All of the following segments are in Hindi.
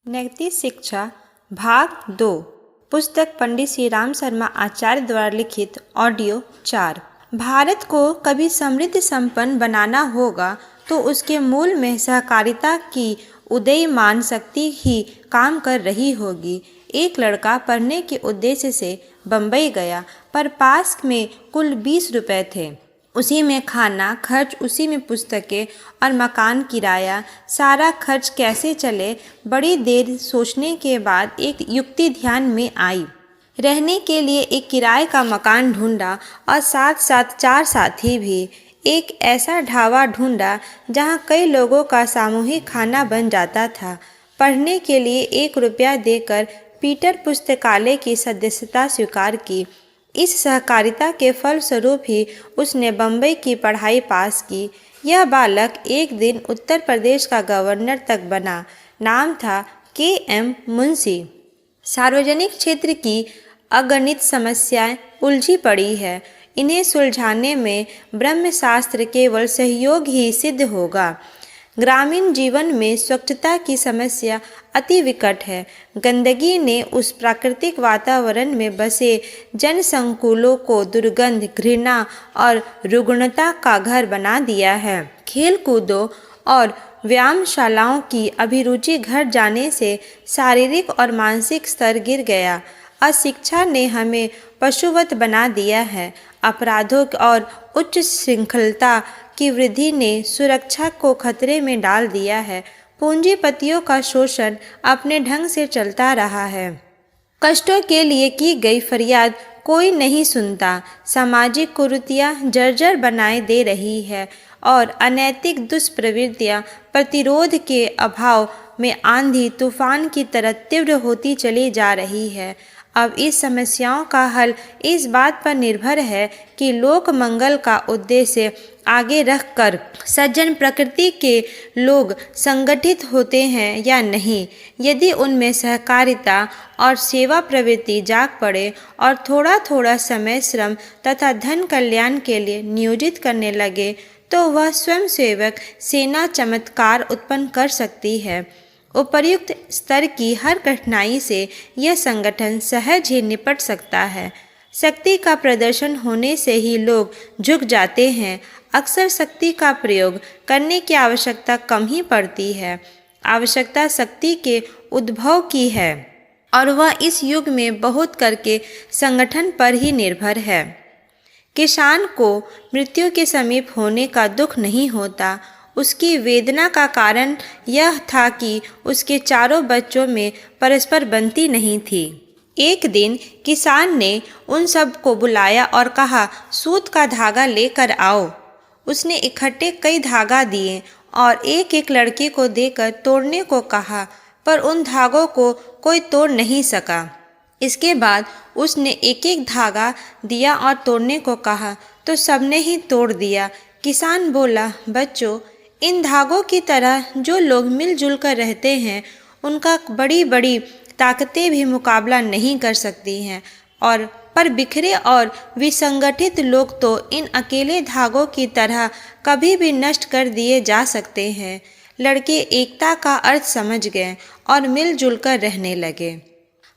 नैतिक शिक्षा भाग 2 पुस्तक पंडित श्री राम शर्मा आचार्य द्वारा लिखित ऑडियो 4। भारत को कभी समृद्ध संपन्न बनाना होगा तो उसके मूल में सहकारिता की उदीयमान शक्ति ही काम कर रही होगी। एक लड़का पढ़ने के उद्देश्य से बम्बई गया, पर पास में कुल 20 रुपये थे। उसी में खाना खर्च, उसी में पुस्तकें और मकान किराया, सारा खर्च कैसे चले। बड़ी देर सोचने के बाद एक युक्ति ध्यान में आई। रहने के लिए एक किराए का मकान ढूंढा और साथ साथ 4 साथी भी। एक ऐसा ढाबा ढूंढा जहां कई लोगों का सामूहिक खाना बन जाता था। पढ़ने के लिए 1 रुपया देकर पीटर पुस्तकालय की सदस्यता स्वीकार की। इस सहकारिता के फलस्वरूप ही उसने बम्बई की पढ़ाई पास की। यह बालक एक दिन उत्तर प्रदेश का गवर्नर तक बना। नाम था K.M. मुंशी। सार्वजनिक क्षेत्र की अगणित समस्याएं उलझी पड़ी है। इन्हें सुलझाने में ब्रह्मशास्त्र केवल सहयोग ही सिद्ध होगा। ग्रामीण जीवन में स्वच्छता की समस्या अति विकट है। गंदगी ने उस प्राकृतिक वातावरण में बसे जनसंकुलों को दुर्गंध, घृणा और रुग्णता का घर बना दिया है। खेल कूदों और व्यायामशालाओं की अभिरुचि घट जाने से शारीरिक और मानसिक स्तर गिर गया। अशिक्षा ने हमें पशुवत बना दिया है। अपराधों और उच्च श्रृंखलता की वृद्धि ने सुरक्षा को खतरे में डाल दिया है। पूंजीपतियों का शोषण अपने ढंग से चलता रहा है। कष्टों के लिए की गई फरियाद कोई नहीं सुनता। सामाजिक कुरीतियां जर्जर बनाए दे रही है और अनैतिक दुष्प्रवृत्तियां प्रतिरोध के अभाव में आंधी तूफान की तरह तीव्र होती चली जा रही है। अब इस समस्याओं का हल इस बात पर निर्भर है कि लोक मंगल का उद्देश्य आगे रखकर सज्जन प्रकृति के लोग संगठित होते हैं या नहीं। यदि उनमें सहकारिता और सेवा प्रवृत्ति जाग पड़े और थोड़ा थोड़ा समय, श्रम तथा धन कल्याण के लिए नियोजित करने लगे तो वह स्वयंसेवक सेना चमत्कार उत्पन्न कर सकती है। उपर्युक्त स्तर की हर कठिनाई से यह संगठन सहज ही निपट सकता है। शक्ति का प्रदर्शन होने से ही लोग झुक जाते हैं। अक्सर शक्ति का प्रयोग करने की आवश्यकता कम ही पड़ती है। आवश्यकता शक्ति के उद्भव की है और वह इस युग में बहुत करके संगठन पर ही निर्भर है। किसान को मृत्यु के समीप होने का दुख नहीं होता। उसकी वेदना का कारण यह था कि उसके चारों बच्चों में परस्पर बनती नहीं थी। एक दिन किसान ने उन सब को बुलाया और कहा, सूत का धागा लेकर आओ। उसने इकट्ठे कई धागा दिए और एक एक लड़की को देकर तोड़ने को कहा, पर उन धागों को कोई तोड़ नहीं सका। इसके बाद उसने एक एक धागा दिया और तोड़ने को कहा तो सबने ही तोड़ दिया। किसान बोला, बच्चों, इन धागों की तरह जो लोग मिलजुल कर रहते हैं उनका बड़ी बड़ी ताकतें भी मुकाबला नहीं कर सकती हैं, और पर बिखरे और विसंगठित लोग तो इन अकेले धागों की तरह कभी भी नष्ट कर दिए जा सकते हैं। लड़के एकता का अर्थ समझ गए और मिलजुल कर रहने लगे।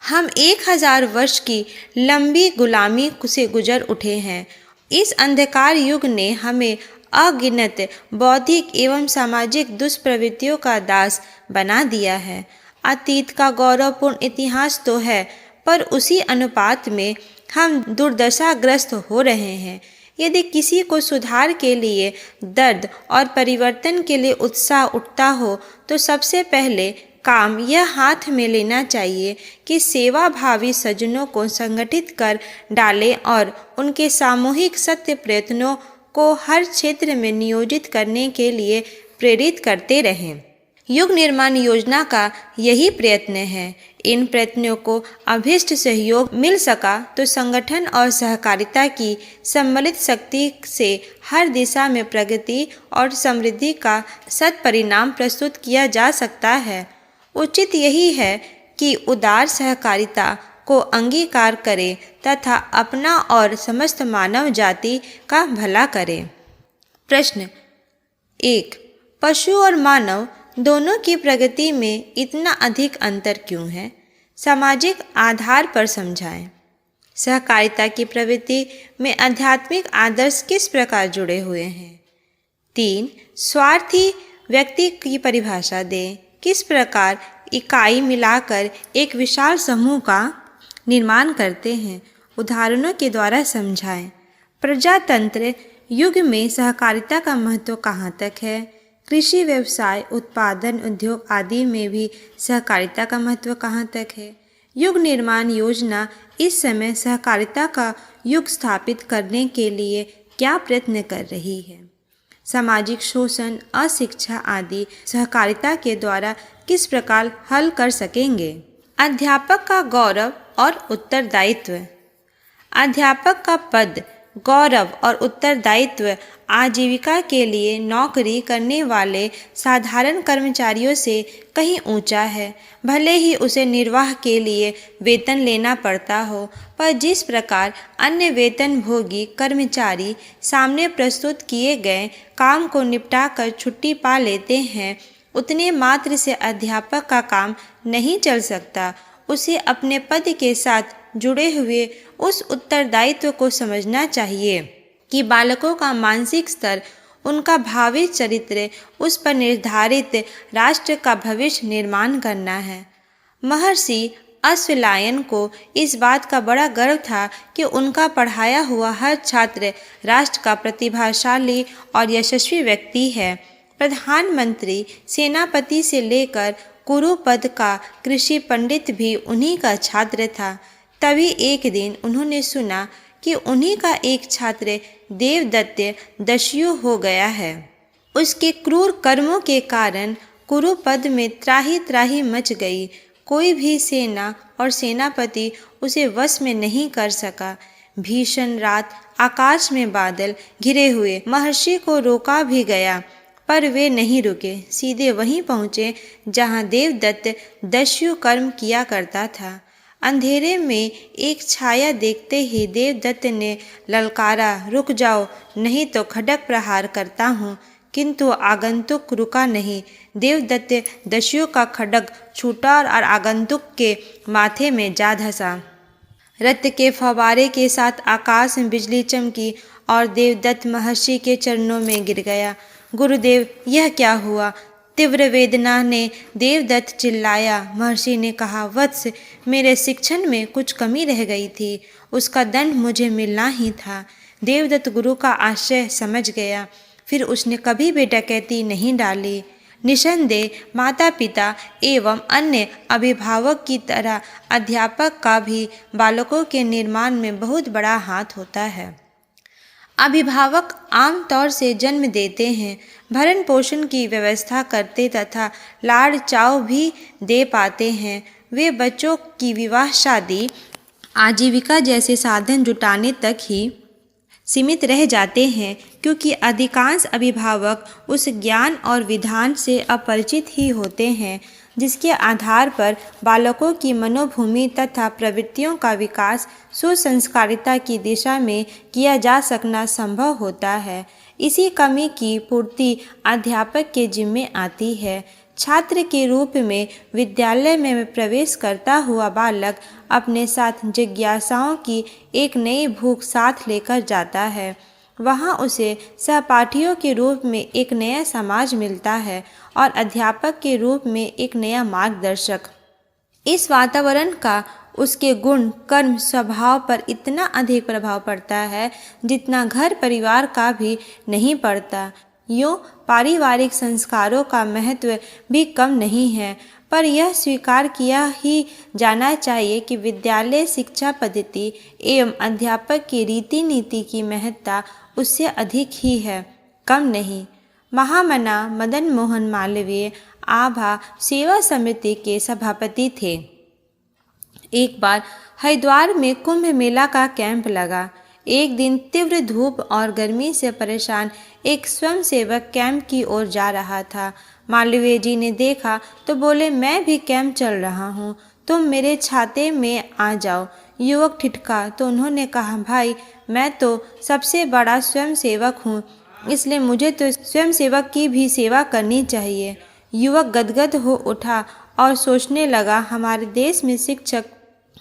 हम 1000 वर्ष की लंबी गुलामी से गुजर उठे हैं। इस अंधकार युग ने हमें अगिनत बौद्धिक एवं सामाजिक दुष्प्रवृत्तियों का दास बना दिया है। अतीत का गौरवपूर्ण इतिहास तो है, पर उसी अनुपात में हम दुर्दशाग्रस्त हो रहे हैं। यदि किसी को सुधार के लिए दर्द और परिवर्तन के लिए उत्साह उठता हो तो सबसे पहले काम यह हाथ में लेना चाहिए कि सेवाभावी सज्जनों को संगठित कर डालें और उनके सामूहिक सत्य प्रयत्नों को हर क्षेत्र में नियोजित करने के लिए प्रेरित करते रहें। युग निर्माण योजना का यही प्रयत्न है। इन प्रयत्नों को अभीष्ट सहयोग मिल सका तो संगठन और सहकारिता की सम्मिलित शक्ति से हर दिशा में प्रगति और समृद्धि का सत्परिणाम प्रस्तुत किया जा सकता है। उचित यही है कि उदार सहकारिता को अंगीकार करे तथा अपना और समस्त मानव जाति का भला करे। प्रश्न 1। पशु और मानव दोनों की प्रगति में इतना अधिक अंतर क्यों है? सामाजिक आधार पर समझाएं। सहकारिता की प्रवृत्ति में आध्यात्मिक आदर्श किस प्रकार जुड़े हुए हैं? 3. स्वार्थी व्यक्ति की परिभाषा दें। किस प्रकार इकाई मिलाकर एक विशाल समूह का निर्माण करते हैं? उदाहरणों के द्वारा समझाएं। प्रजातंत्र युग में सहकारिता का महत्व कहाँ तक है? कृषि व्यवसाय, उत्पादन, उद्योग आदि में भी सहकारिता का महत्व कहाँ तक है? युग निर्माण योजना इस समय सहकारिता का युग स्थापित करने के लिए क्या प्रयत्न कर रही है? सामाजिक शोषण, अशिक्षा आदि सहकारिता के द्वारा किस प्रकार हल कर सकेंगे? अध्यापक का गौरव और उत्तरदायित्व। अध्यापक का पद, गौरव और उत्तरदायित्व आजीविका के लिए नौकरी करने वाले साधारण कर्मचारियों से कहीं ऊंचा है। भले ही उसे निर्वाह के लिए वेतन लेना पड़ता हो, पर जिस प्रकार अन्य वेतनभोगी कर्मचारी सामने प्रस्तुत किए गए काम को निपटाकर छुट्टी पा लेते हैं, उतने मात्र से अध्यापक का काम नहीं चल सकता। उसे अपने पद के साथ जुड़े हुए उस उत्तरदायित्व को समझना चाहिए कि बालकों का मानसिक स्तर, उनका भावी चरित्र, उस पर निर्धारित राष्ट्र का भविष्य निर्माण करना है। महर्षि अश्वलायन को इस बात का बड़ा गर्व था कि उनका पढ़ाया हुआ हर छात्र राष्ट्र का प्रतिभाशाली और यशस्वी व्यक्ति है। प्रधानमंत्री, सेनापति से लेकर कुरु पद का कृषि पंडित भी उन्हीं का छात्र था। तभी एक दिन उन्होंने सुना कि उन्हीं का एक छात्र देवदत्त दस्यु हो गया है। उसके क्रूर कर्मों के कारण कुरु पद में त्राही त्राही मच गई। कोई भी सेना और सेनापति उसे वश में नहीं कर सका। भीषण रात, आकाश में बादल घिरे हुए। महर्षि को रोका भी गया, पर वे नहीं रुके। सीधे वहीं पहुँचे जहाँ देवदत्त दस्यु कर्म किया करता था। अंधेरे में एक छाया देखते ही देवदत्त ने ललकारा, रुक जाओ, नहीं तो खड्ग प्रहार करता हूँ। किंतु आगंतुक रुका नहीं। देवदत्त दस्यु का खड्ग छूटा और आगंतुक के माथे में जा धंसा। रक्त के फव्वारे के साथ आकाश में बिजली चमकी और देवदत्त महर्षि के चरणों में गिर गया। गुरुदेव, यह क्या हुआ? तीव्र वेदना ने देवदत्त चिल्लाया। महर्षि ने कहा, वत्स, मेरे शिक्षण में कुछ कमी रह गई थी, उसका दंड मुझे मिलना ही था। देवदत्त गुरु का आशय समझ गया। फिर उसने कभी भी डकैती नहीं डाली। निसंदेह माता पिता एवं अन्य अभिभावक की तरह अध्यापक का भी बालकों के निर्माण में बहुत बड़ा हाथ होता है। अभिभावक आमतौर से जन्म देते हैं, भरण पोषण की व्यवस्था करते तथा लाड़ चाव भी दे पाते हैं। वे बच्चों की विवाह, शादी, आजीविका जैसे साधन जुटाने तक ही सीमित रह जाते हैं, क्योंकि अधिकांश अभिभावक उस ज्ञान और विधान से अपरिचित ही होते हैं जिसके आधार पर बालकों की मनोभूमि तथा प्रवृत्तियों का विकास सुसंस्कारिता की दिशा में किया जा सकना संभव होता है। इसी कमी की पूर्ति अध्यापक के जिम्मे आती है। छात्र के रूप में विद्यालय में प्रवेश करता हुआ बालक अपने साथ जिज्ञासाओं की एक नई भूख साथ लेकर जाता है। वहाँ उसे सहपाठियों के रूप में एक नया समाज मिलता है और अध्यापक के रूप में एक नया मार्गदर्शक। इस वातावरण का उसके गुण, कर्म, स्वभाव पर इतना अधिक प्रभाव पड़ता है जितना घर परिवार का भी नहीं पड़ता। यूँ पारिवारिक संस्कारों का महत्व भी कम नहीं है, पर यह स्वीकार किया ही जाना चाहिए कि विद्यालय शिक्षा पद्धति एवं अध्यापक की रीति नीति की महत्ता उससे अधिक ही है, कम नहीं। महामना मदन मोहन मालवीय आभा सेवा समिति के सभापति थे। एक बार हरिद्वार में कुंभ मेला का कैंप लगा। एक दिन तीव्र धूप और गर्मी से परेशान एक स्वयंसेवक कैंप की ओर जा रहा था। मालवीय जी ने देखा तो बोले, मैं भी कैंप चल रहा हूँ, तुम मेरे छाते में आ जाओ। युवक ठिठका तो उन्होंने कहा, भाई, मैं तो सबसे बड़ा स्वयंसेवक हूँ, इसलिए मुझे तो स्वयंसेवक की भी सेवा करनी चाहिए। युवक गदगद हो उठा और सोचने लगा, हमारे देश में शिक्षक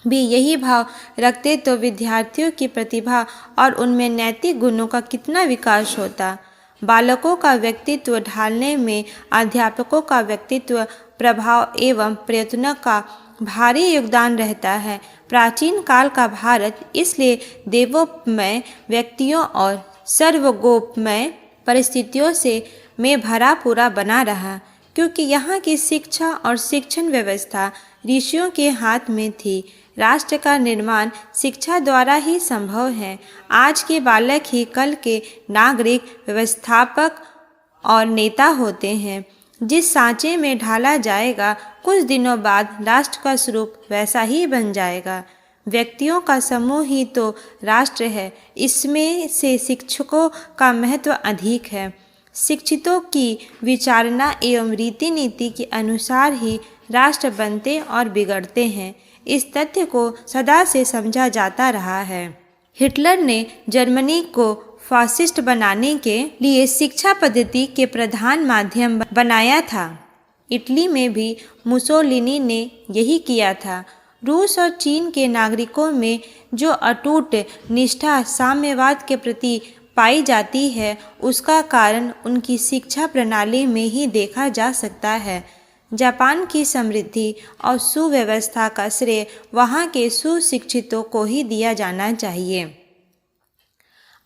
भी यही भाव रखते तो विद्यार्थियों की प्रतिभा और उनमें नैतिक गुणों का कितना विकास होता। बालकों का व्यक्तित्व ढालने में अध्यापकों का व्यक्तित्व प्रभाव एवं प्रयत्नों का भारी योगदान रहता है। प्राचीन काल का भारत इसलिए देवोपमय व्यक्तियों और सर्वगोपमय परिस्थितियों से में भरा पूरा बना रहा, क्योंकि यहाँ की शिक्षा और शिक्षण व्यवस्था ऋषियों के हाथ में थी। राष्ट्र का निर्माण शिक्षा द्वारा ही संभव है। आज के बालक ही कल के नागरिक, व्यवस्थापक और नेता होते हैं। जिस सांचे में ढाला जाएगा, कुछ दिनों बाद राष्ट्र का स्वरूप वैसा ही बन जाएगा। व्यक्तियों का समूह ही तो राष्ट्र है। इसमें से शिक्षकों का महत्व अधिक है। शिक्षितों की विचारना एवं रीति नीति के अनुसार ही राष्ट्र बनते और बिगड़ते हैं। इस तथ्य को सदा से समझा जाता रहा है। हिटलर ने जर्मनी को फासिस्ट बनाने के लिए शिक्षा पद्धति के प्रधान माध्यम बनाया था। इटली में भी मुसोलिनी ने यही किया था। रूस और चीन के नागरिकों में जो अटूट निष्ठा साम्यवाद के प्रति पाई जाती है, उसका कारण उनकी शिक्षा प्रणाली में ही देखा जा सकता है। जापान की समृद्धि और सुव्यवस्था का श्रेय वहाँ के सुशिक्षितों को ही दिया जाना चाहिए।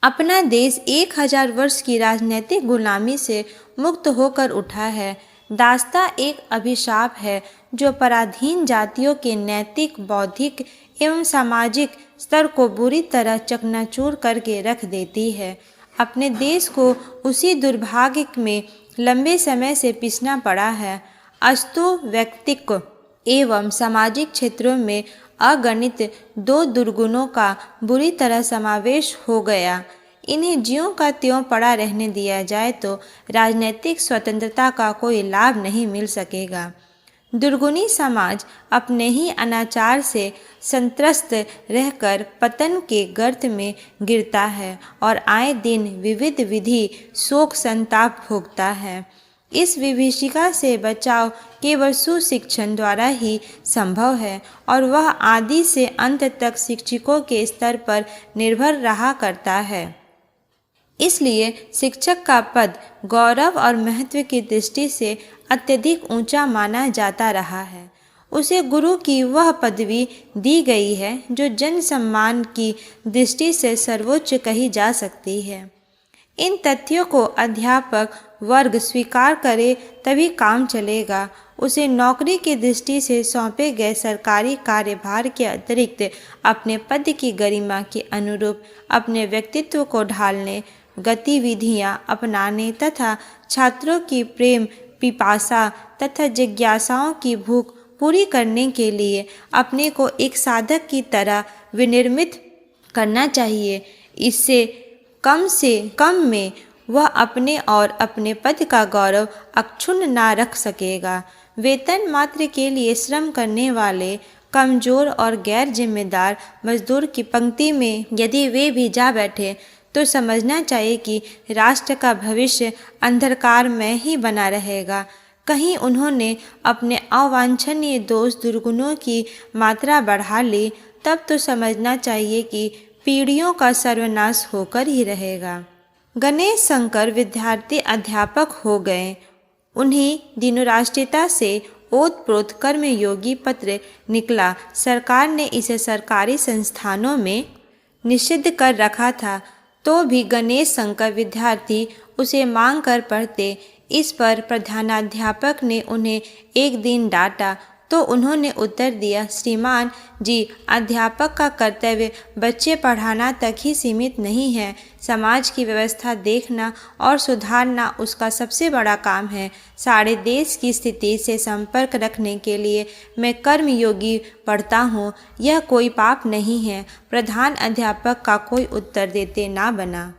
अपना देश 1000 वर्ष की राजनीतिक गुलामी से मुक्त होकर उठा है। दास्ता एक अभिशाप है जो पराधीन जातियों के नैतिक, बौद्धिक एवं सामाजिक स्तर को बुरी तरह चकनाचूर करके रख देती है। अपने देश को उसी दुर्भाग्य में लंबे समय से पिसना पड़ा है। अस्तु व्यक्तिक एवं सामाजिक क्षेत्रों में अगणित 2 दुर्गुणों का बुरी तरह समावेश हो गया। इन्हें ज्यों का त्यों पड़ा रहने दिया जाए तो राजनीतिक स्वतंत्रता का कोई लाभ नहीं मिल सकेगा। दुर्गुणी समाज अपने ही अनाचार से संत्रस्त रहकर पतन के गर्त में गिरता है और आए दिन विविध विधि शोक संताप भोगता है। इस विभीषिका से बचाव केवल सुशिक्षण द्वारा ही संभव है और वह आदि से अंत तक शिक्षकों के स्तर पर निर्भर रहा करता है। इसलिए शिक्षक का पद गौरव और महत्व की दृष्टि से अत्यधिक ऊंचा माना जाता रहा है। उसे गुरु की वह पदवी दी गई है जो जन सम्मान की दृष्टि से सर्वोच्च कही जा सकती है। इन तथ्यों को अध्यापक वर्ग स्वीकार करे तभी काम चलेगा। उसे नौकरी की दृष्टि से सौंपे गए सरकारी कार्यभार के अतिरिक्त अपने पद की गरिमा के अनुरूप अपने व्यक्तित्व को ढालने, गतिविधियां अपनाने तथा छात्रों की प्रेम पिपासा तथा जिज्ञासाओं की भूख पूरी करने के लिए अपने को एक साधक की तरह विनिर्मित करना चाहिए। इससे कम में वह अपने और अपने पद का गौरव अक्षुण्ण ना रख सकेगा। वेतन मात्र के लिए श्रम करने वाले कमजोर और गैर जिम्मेदार मजदूर की पंक्ति में यदि वे भी जा बैठे तो समझना चाहिए कि राष्ट्र का भविष्य अंधकार में ही बना रहेगा। कहीं उन्होंने अपने अवांछनीय दोष दुर्गुणों की मात्रा बढ़ा ली, तब तो समझना चाहिए कि पीढ़ियों का सर्वनाश होकर ही रहेगा। गणेश शंकर विद्यार्थी अध्यापक हो गए। उन्हीं दिनों राष्ट्रीयता से ओतप्रोत कर्मयोगी पत्र निकला। सरकार ने इसे सरकारी संस्थानों में निषिद्ध कर रखा था, तो भी गणेश शंकर विद्यार्थी उसे मांग कर पढ़ते। इस पर प्रधानाध्यापक ने उन्हें एक दिन डांटा तो उन्होंने उत्तर दिया, श्रीमान जी, अध्यापक का कर्तव्य बच्चे पढ़ाना तक ही सीमित नहीं है। समाज की व्यवस्था देखना और सुधारना उसका सबसे बड़ा काम है। सारे देश की स्थिति से संपर्क रखने के लिए मैं कर्मयोगी पढ़ता हूँ। यह कोई पाप नहीं है। प्रधान अध्यापक का कोई उत्तर देते ना बना।